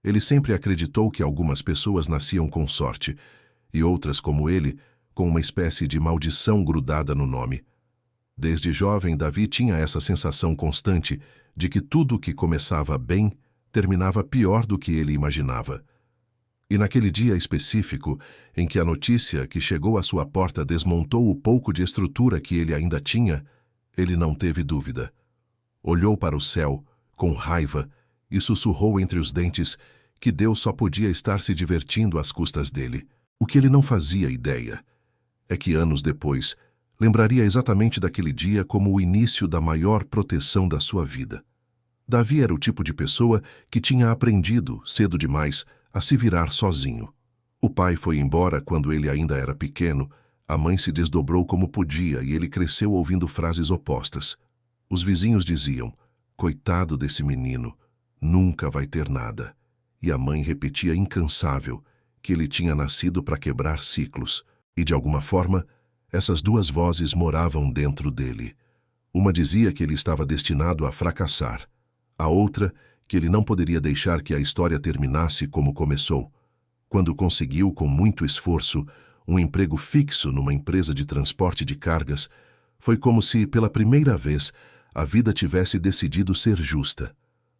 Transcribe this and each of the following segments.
Ele sempre acreditou que algumas pessoas nasciam com sorte, e outras, como ele, com uma espécie de maldição grudada no nome. Desde jovem, Davi tinha essa sensação constante de que tudo que começava bem terminava pior do que ele imaginava. E naquele dia específico, em que a notícia que chegou à sua porta desmontou o pouco de estrutura que ele ainda tinha, ele não teve dúvida. Olhou para o céu, com raiva, e sussurrou entre os dentes que Deus só podia estar se divertindo às custas dele. O que ele não fazia ideia é que anos depois lembraria exatamente daquele dia como o início da maior proteção da sua vida. Davi era o tipo de pessoa que tinha aprendido, cedo demais, a se virar sozinho. O pai foi embora quando ele ainda era pequeno, a mãe se desdobrou como podia e ele cresceu ouvindo frases opostas. Os vizinhos diziam: "Coitado desse menino, nunca vai ter nada." E a mãe repetia incansável que ele tinha nascido para quebrar ciclos. E, de alguma forma, essas duas vozes moravam dentro dele. Uma dizia que ele estava destinado a fracassar. A outra, que ele não poderia deixar que a história terminasse como começou. Quando conseguiu, com muito esforço, um emprego fixo numa empresa de transporte de cargas, foi como se, pela primeira vez, a vida tivesse decidido ser justa.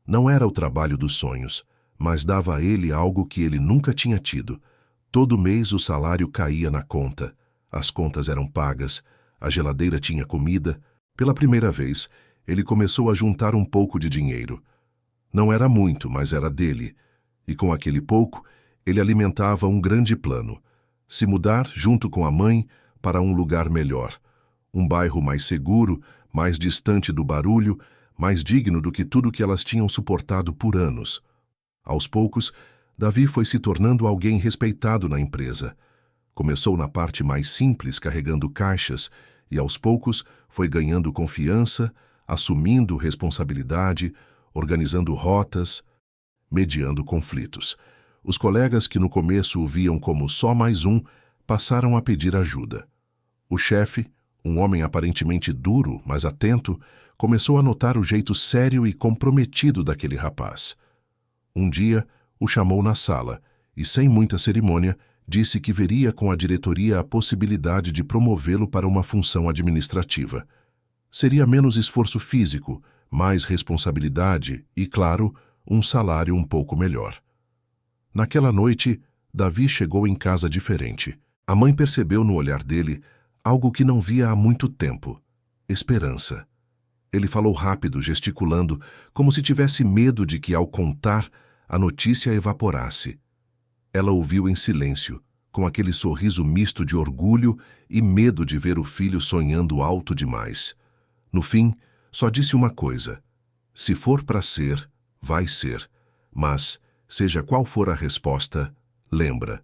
Não era o trabalho dos sonhos, mas dava a ele algo que ele nunca tinha tido. Todo mês o salário caía na conta. As contas eram pagas, a geladeira tinha comida. Pela primeira vez, ele começou a juntar um pouco de dinheiro. Não era muito, mas era dele. E com aquele pouco, ele alimentava um grande plano: se mudar, junto com a mãe, para um lugar melhor. Um bairro mais seguro, mais distante do barulho, mais digno do que tudo que elas tinham suportado por anos. Aos poucos, Davi foi se tornando alguém respeitado na empresa. Começou na parte mais simples, carregando caixas, e aos poucos foi ganhando confiança, assumindo responsabilidade, organizando rotas, mediando conflitos. Os colegas que no começo o viam como só mais um, passaram a pedir ajuda. O chefe, um homem aparentemente duro, mas atento, começou a notar o jeito sério e comprometido daquele rapaz. Um dia, o chamou na sala e, sem muita cerimônia, disse que veria com a diretoria a possibilidade de promovê-lo para uma função administrativa. Seria menos esforço físico, mais responsabilidade e, claro, um salário um pouco melhor. Naquela noite, Davi chegou em casa diferente. A mãe percebeu no olhar dele algo que não via há muito tempo: esperança. Ele falou rápido, gesticulando, como se tivesse medo de que, ao contar, a notícia evaporasse. Ela ouviu em silêncio, com aquele sorriso misto de orgulho e medo de ver o filho sonhando alto demais. No fim, só disse uma coisa: se for para ser, vai ser. Mas, seja qual for a resposta, lembra,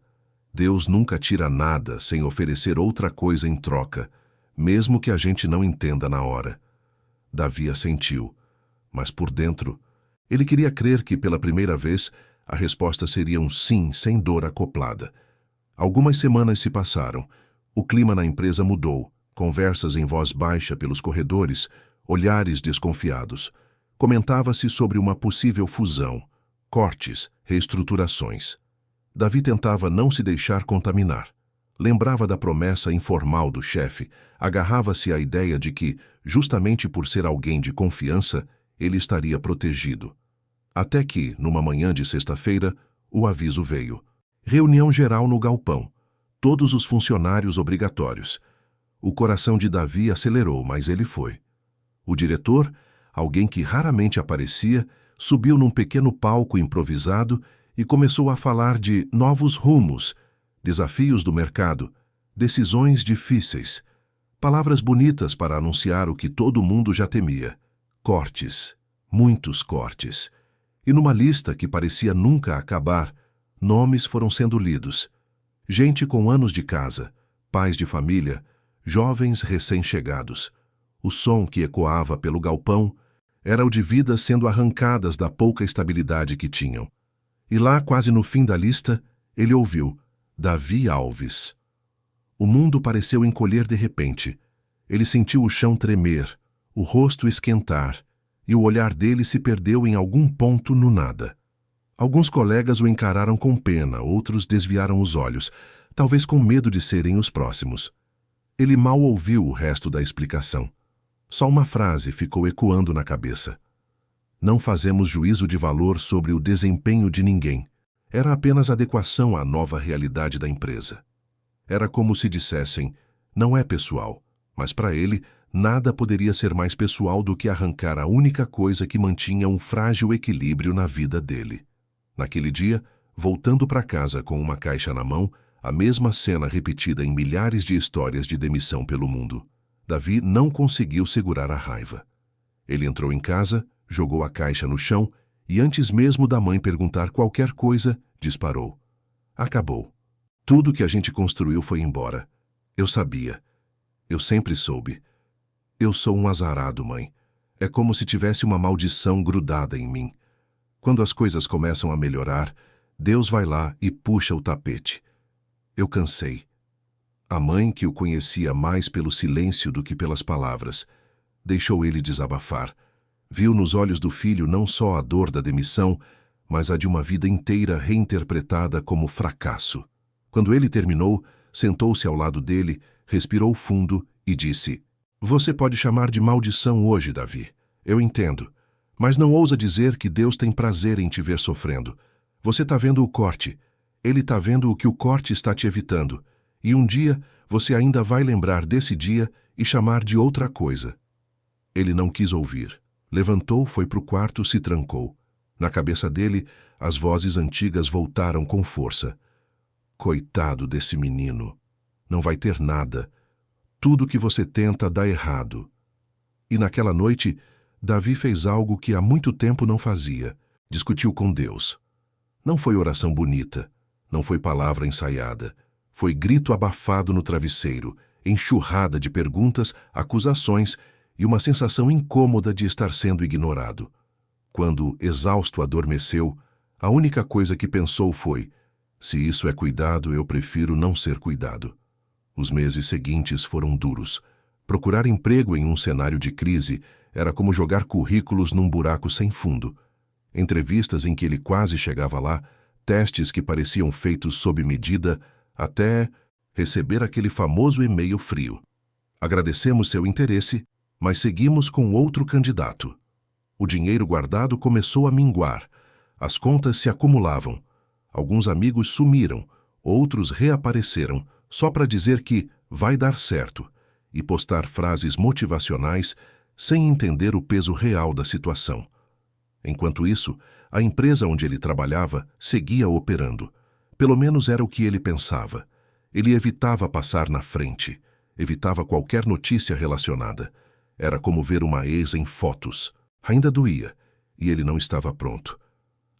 Deus nunca tira nada sem oferecer outra coisa em troca, mesmo que a gente não entenda na hora. Davi assentiu, mas por dentro, ele queria crer que, pela primeira vez, a resposta seria um sim sem dor acoplada. Algumas semanas se passaram. O clima na empresa mudou. Conversas em voz baixa pelos corredores, olhares desconfiados. Comentava-se sobre uma possível fusão, cortes, reestruturações. Davi tentava não se deixar contaminar. Lembrava da promessa informal do chefe, agarrava-se à ideia de que, justamente por ser alguém de confiança, ele estaria protegido. Até que, numa manhã de sexta-feira, o aviso veio. Reunião geral no galpão. Todos os funcionários obrigatórios. O coração de Davi acelerou, mas ele foi. O diretor, alguém que raramente aparecia, subiu num pequeno palco improvisado e começou a falar de novos rumos, desafios do mercado, decisões difíceis. Palavras bonitas para anunciar o que todo mundo já temia. Cortes. Muitos cortes. E numa lista que parecia nunca acabar, nomes foram sendo lidos. Gente com anos de casa, pais de família, jovens recém-chegados. O som que ecoava pelo galpão era o de vidas sendo arrancadas da pouca estabilidade que tinham. E lá, quase no fim da lista, ele ouviu: Davi Alves. O mundo pareceu encolher de repente. Ele sentiu o chão tremer, o rosto esquentar, e o olhar dele se perdeu em algum ponto no nada. Alguns colegas o encararam com pena, outros desviaram os olhos, talvez com medo de serem os próximos. Ele mal ouviu o resto da explicação. Só uma frase ficou ecoando na cabeça. Não fazemos juízo de valor sobre o desempenho de ninguém. Era apenas adequação à nova realidade da empresa. Era como se dissessem, não é pessoal, mas para ele, nada poderia ser mais pessoal do que arrancar a única coisa que mantinha um frágil equilíbrio na vida dele. Naquele dia, voltando para casa com uma caixa na mão, a mesma cena repetida em milhares de histórias de demissão pelo mundo, Davi não conseguiu segurar a raiva. Ele entrou em casa, jogou a caixa no chão e, antes mesmo da mãe perguntar qualquer coisa, disparou. Acabou. Tudo que a gente construiu foi embora. Eu sabia. Eu sempre soube. Eu sou um azarado, mãe. É como se tivesse uma maldição grudada em mim. Quando as coisas começam a melhorar, Deus vai lá e puxa o tapete. Eu cansei. A mãe, que o conhecia mais pelo silêncio do que pelas palavras, deixou ele desabafar. Viu nos olhos do filho não só a dor da demissão, mas a de uma vida inteira reinterpretada como fracasso. Quando ele terminou, sentou-se ao lado dele, respirou fundo e disse: Você pode chamar de maldição hoje, Davi. Eu entendo. Mas não ousa dizer que Deus tem prazer em te ver sofrendo. Você está vendo o corte. Ele está vendo o que o corte está te evitando. E um dia você ainda vai lembrar desse dia e chamar de outra coisa. Ele não quis ouvir. Levantou, foi para o quarto, se trancou. Na cabeça dele, as vozes antigas voltaram com força. Coitado desse menino. Não vai ter nada. Tudo que você tenta dá errado. E naquela noite, Davi fez algo que há muito tempo não fazia. Discutiu com Deus. Não foi oração bonita. Não foi palavra ensaiada. Foi grito abafado no travesseiro, enxurrada de perguntas, acusações e uma sensação incômoda de estar sendo ignorado. Quando, exausto, adormeceu, a única coisa que pensou foi: se isso é cuidado, eu prefiro não ser cuidado. Os meses seguintes foram duros. Procurar emprego em um cenário de crise era como jogar currículos num buraco sem fundo. Entrevistas em que ele quase chegava lá, testes que pareciam feitos sob medida, até receber aquele famoso e-mail frio. Agradecemos seu interesse, mas seguimos com outro candidato. O dinheiro guardado começou a minguar. As contas se acumulavam. Alguns amigos sumiram, outros reapareceram, só para dizer que vai dar certo, e postar frases motivacionais sem entender o peso real da situação. Enquanto isso, a empresa onde ele trabalhava seguia operando. Pelo menos era o que ele pensava. Ele evitava passar na frente, evitava qualquer notícia relacionada. Era como ver uma ex em fotos. Ainda doía, e ele não estava pronto.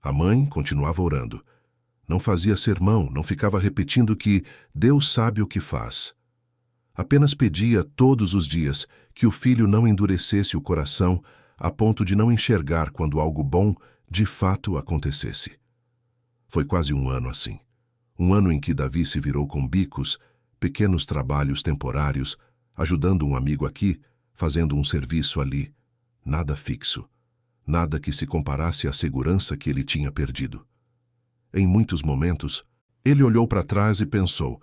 A mãe continuava orando. Não fazia sermão, não ficava repetindo que Deus sabe o que faz. Apenas pedia todos os dias que o filho não endurecesse o coração a ponto de não enxergar quando algo bom de fato acontecesse. Foi quase um ano assim. Um ano em que Davi se virou com bicos, pequenos trabalhos temporários, ajudando um amigo aqui, fazendo um serviço ali. Nada fixo. Nada que se comparasse à segurança que ele tinha perdido. Em muitos momentos, ele olhou para trás e pensou: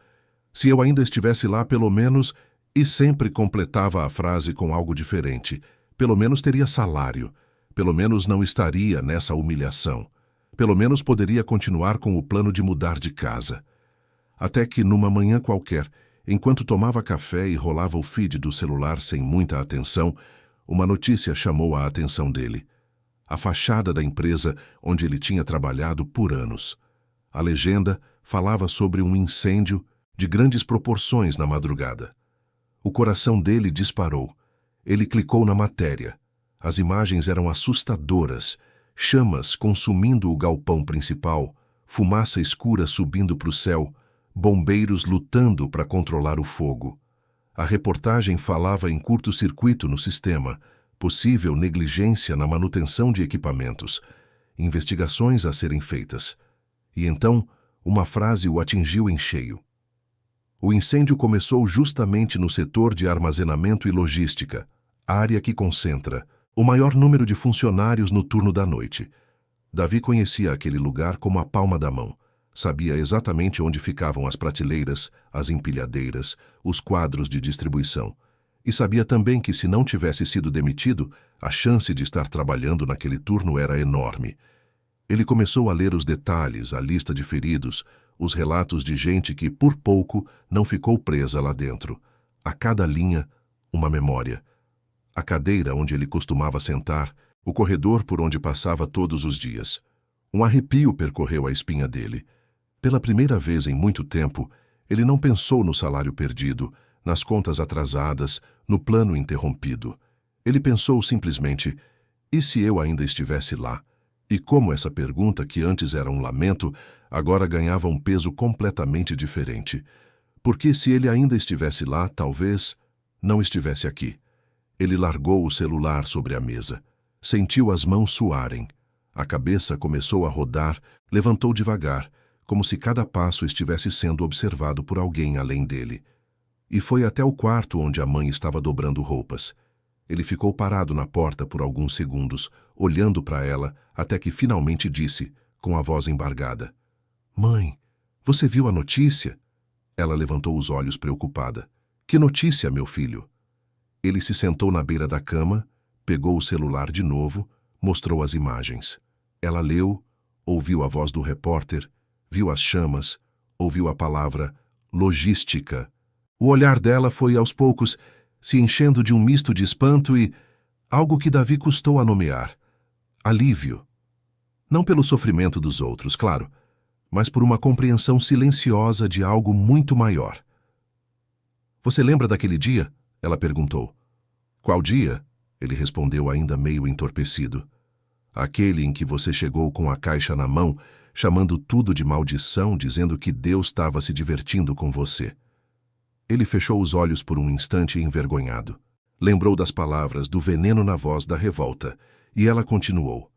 se eu ainda estivesse lá pelo menos, e sempre completava a frase com algo diferente, pelo menos teria salário, pelo menos não estaria nessa humilhação, pelo menos poderia continuar com o plano de mudar de casa. Até que, numa manhã qualquer, enquanto tomava café e rolava o feed do celular sem muita atenção, uma notícia chamou a atenção dele. A fachada da empresa onde ele tinha trabalhado por anos. A legenda falava sobre um incêndio de grandes proporções na madrugada. O coração dele disparou. Ele clicou na matéria. As imagens eram assustadoras. Chamas consumindo o galpão principal, fumaça escura subindo para o céu, bombeiros lutando para controlar o fogo. A reportagem falava em curto-circuito no sistema, possível negligência na manutenção de equipamentos, investigações a serem feitas. E então, uma frase o atingiu em cheio. O incêndio começou justamente no setor de armazenamento e logística, área que concentra o maior número de funcionários no turno da noite. Davi conhecia aquele lugar como a palma da mão. Sabia exatamente onde ficavam as prateleiras, as empilhadeiras, os quadros de distribuição. E sabia também que, se não tivesse sido demitido, a chance de estar trabalhando naquele turno era enorme. Ele começou a ler os detalhes, a lista de feridos, os relatos de gente que, por pouco, não ficou presa lá dentro. A cada linha, uma memória. A cadeira onde ele costumava sentar, o corredor por onde passava todos os dias. Um arrepio percorreu a espinha dele. Pela primeira vez em muito tempo, ele não pensou no salário perdido, nas contas atrasadas, no plano interrompido. Ele pensou simplesmente, e se eu ainda estivesse lá? E como essa pergunta, que antes era um lamento, agora ganhava um peso completamente diferente. Porque se ele ainda estivesse lá, talvez não estivesse aqui. Ele largou o celular sobre a mesa. Sentiu as mãos suarem. A cabeça começou a rodar, levantou devagar, como se cada passo estivesse sendo observado por alguém além dele. E foi até o quarto onde a mãe estava dobrando roupas. Ele ficou parado na porta por alguns segundos, olhando para ela, até que finalmente disse, com a voz embargada: "Mãe, você viu a notícia?" Ela levantou os olhos preocupada. "Que notícia, meu filho?" Ele se sentou na beira da cama, pegou o celular de novo, mostrou as imagens. Ela leu, ouviu a voz do repórter, viu as chamas, ouviu a palavra logística. O olhar dela foi aos poucos se enchendo de um misto de espanto e algo que Davi custou a nomear: alívio. Não pelo sofrimento dos outros, claro, mas por uma compreensão silenciosa de algo muito maior. "Você lembra daquele dia?" ela perguntou. "Qual dia?" ele respondeu, ainda meio entorpecido. "Aquele em que você chegou com a caixa na mão, chamando tudo de maldição, dizendo que Deus estava se divertindo com você." Ele fechou os olhos por um instante envergonhado. Lembrou das palavras, do veneno na voz da revolta, e ela continuou.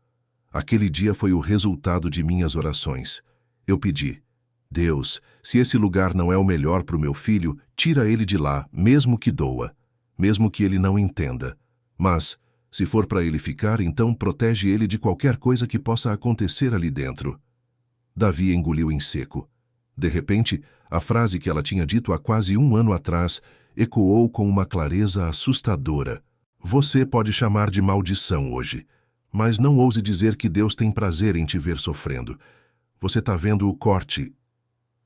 "Aquele dia foi o resultado de minhas orações. Eu pedi: Deus, se esse lugar não é o melhor para o meu filho, tira ele de lá, mesmo que doa, mesmo que ele não entenda. Mas, se for para ele ficar, então protege ele de qualquer coisa que possa acontecer ali dentro." Davi engoliu em seco. De repente, a frase que ela tinha dito há quase um ano atrás ecoou com uma clareza assustadora. "Você pode chamar de maldição hoje, mas não ouse dizer que Deus tem prazer em te ver sofrendo. Você está vendo o corte.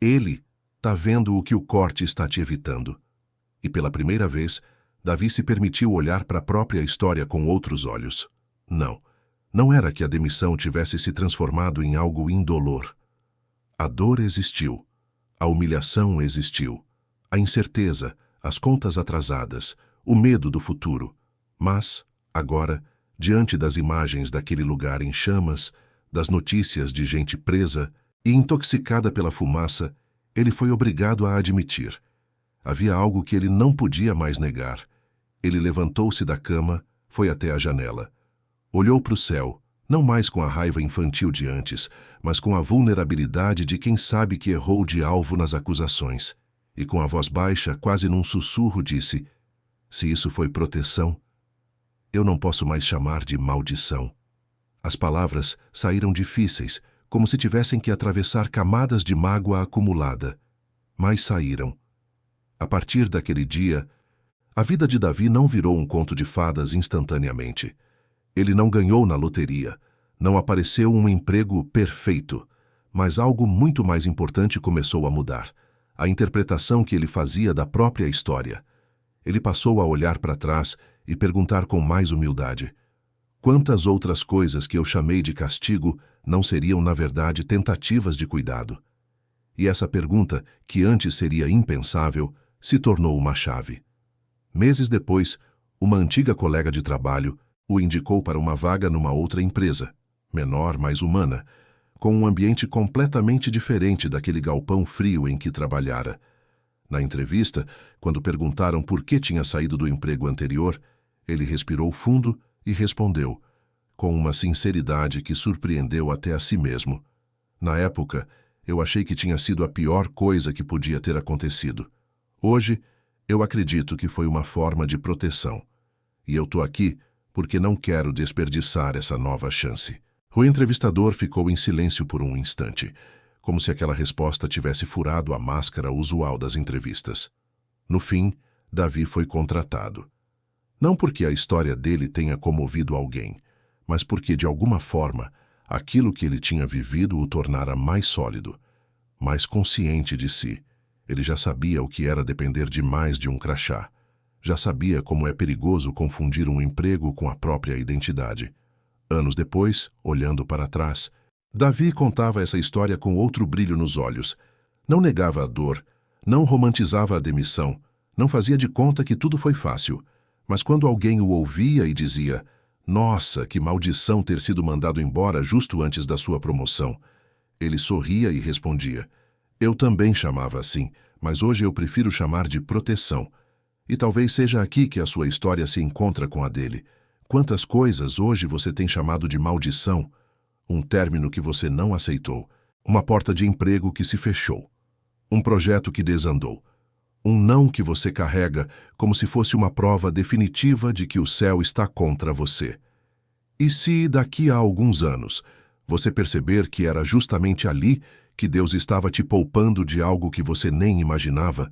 Ele está vendo o que o corte está te evitando." E pela primeira vez, Davi se permitiu olhar para a própria história com outros olhos. Não era que a demissão tivesse se transformado em algo indolor. A dor existiu, a humilhação existiu, a incerteza, as contas atrasadas, o medo do futuro. Mas, agora, diante das imagens daquele lugar em chamas, das notícias de gente presa e intoxicada pela fumaça, ele foi obrigado a admitir. Havia algo que ele não podia mais negar. Ele levantou-se da cama, foi até a janela. Olhou para o céu, não mais com a raiva infantil de antes, mas com a vulnerabilidade de quem sabe que errou de alvo nas acusações. E com a voz baixa, quase num sussurro, disse: "Se isso foi proteção, eu não posso mais chamar de maldição." As palavras saíram difíceis, como se tivessem que atravessar camadas de mágoa acumulada. Mas saíram. A partir daquele dia, a vida de Davi não virou um conto de fadas instantaneamente. Ele não ganhou na loteria, não apareceu um emprego perfeito, mas algo muito mais importante começou a mudar: a interpretação que ele fazia da própria história. Ele passou a olhar para trás e perguntar com mais humildade: quantas outras coisas que eu chamei de castigo não seriam, na verdade, tentativas de cuidado? E essa pergunta, que antes seria impensável, se tornou uma chave. Meses depois, uma antiga colega de trabalho o indicou para uma vaga numa outra empresa, menor, mais humana, com um ambiente completamente diferente daquele galpão frio em que trabalhara. Na entrevista, quando perguntaram por que tinha saído do emprego anterior, ele respirou fundo e respondeu, com uma sinceridade que surpreendeu até a si mesmo: "Na época, eu achei que tinha sido a pior coisa que podia ter acontecido. Hoje, eu acredito que foi uma forma de proteção. E eu estou aqui porque não quero desperdiçar essa nova chance." O entrevistador ficou em silêncio por um instante, como se aquela resposta tivesse furado a máscara usual das entrevistas. No fim, Davi foi contratado. Não porque a história dele tenha comovido alguém, mas porque, de alguma forma, aquilo que ele tinha vivido o tornara mais sólido, mais consciente de si. Ele já sabia o que era depender demais de um crachá. Já sabia como é perigoso confundir um emprego com a própria identidade. Anos depois, olhando para trás, Davi contava essa história com outro brilho nos olhos. Não negava a dor, não romantizava a demissão, não fazia de conta que tudo foi fácil. Mas quando alguém o ouvia e dizia: "Nossa, que maldição ter sido mandado embora justo antes da sua promoção", ele sorria e respondia: "Eu também chamava assim, mas hoje eu prefiro chamar de proteção." E talvez seja aqui que a sua história se encontra com a dele. Quantas coisas hoje você tem chamado de maldição? Um término que você não aceitou, uma porta de emprego que se fechou, um projeto que desandou, um não que você carrega como se fosse uma prova definitiva de que o céu está contra você. E se, daqui a alguns anos, você perceber que era justamente ali que Deus estava te poupando de algo que você nem imaginava,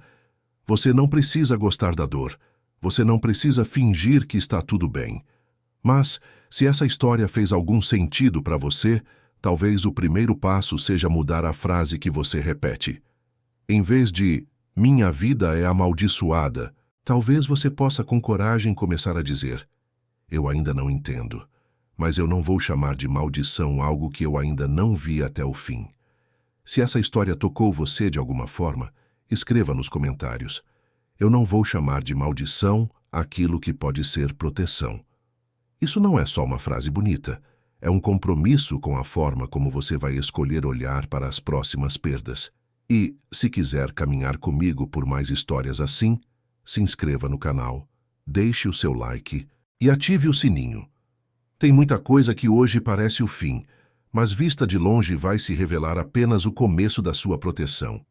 você não precisa gostar da dor, você não precisa fingir que está tudo bem. Mas, se essa história fez algum sentido para você, talvez o primeiro passo seja mudar a frase que você repete. Em vez de "minha vida é amaldiçoada", talvez você possa com coragem começar a dizer: "Eu ainda não entendo, mas eu não vou chamar de maldição algo que eu ainda não vi até o fim." Se essa história tocou você de alguma forma, escreva nos comentários. Eu não vou chamar de maldição aquilo que pode ser proteção. Isso não é só uma frase bonita, é um compromisso com a forma como você vai escolher olhar para as próximas perdas. E, se quiser caminhar comigo por mais histórias assim, se inscreva no canal, deixe o seu like e ative o sininho. Tem muita coisa que hoje parece o fim, mas vista de longe vai se revelar apenas o começo da sua proteção.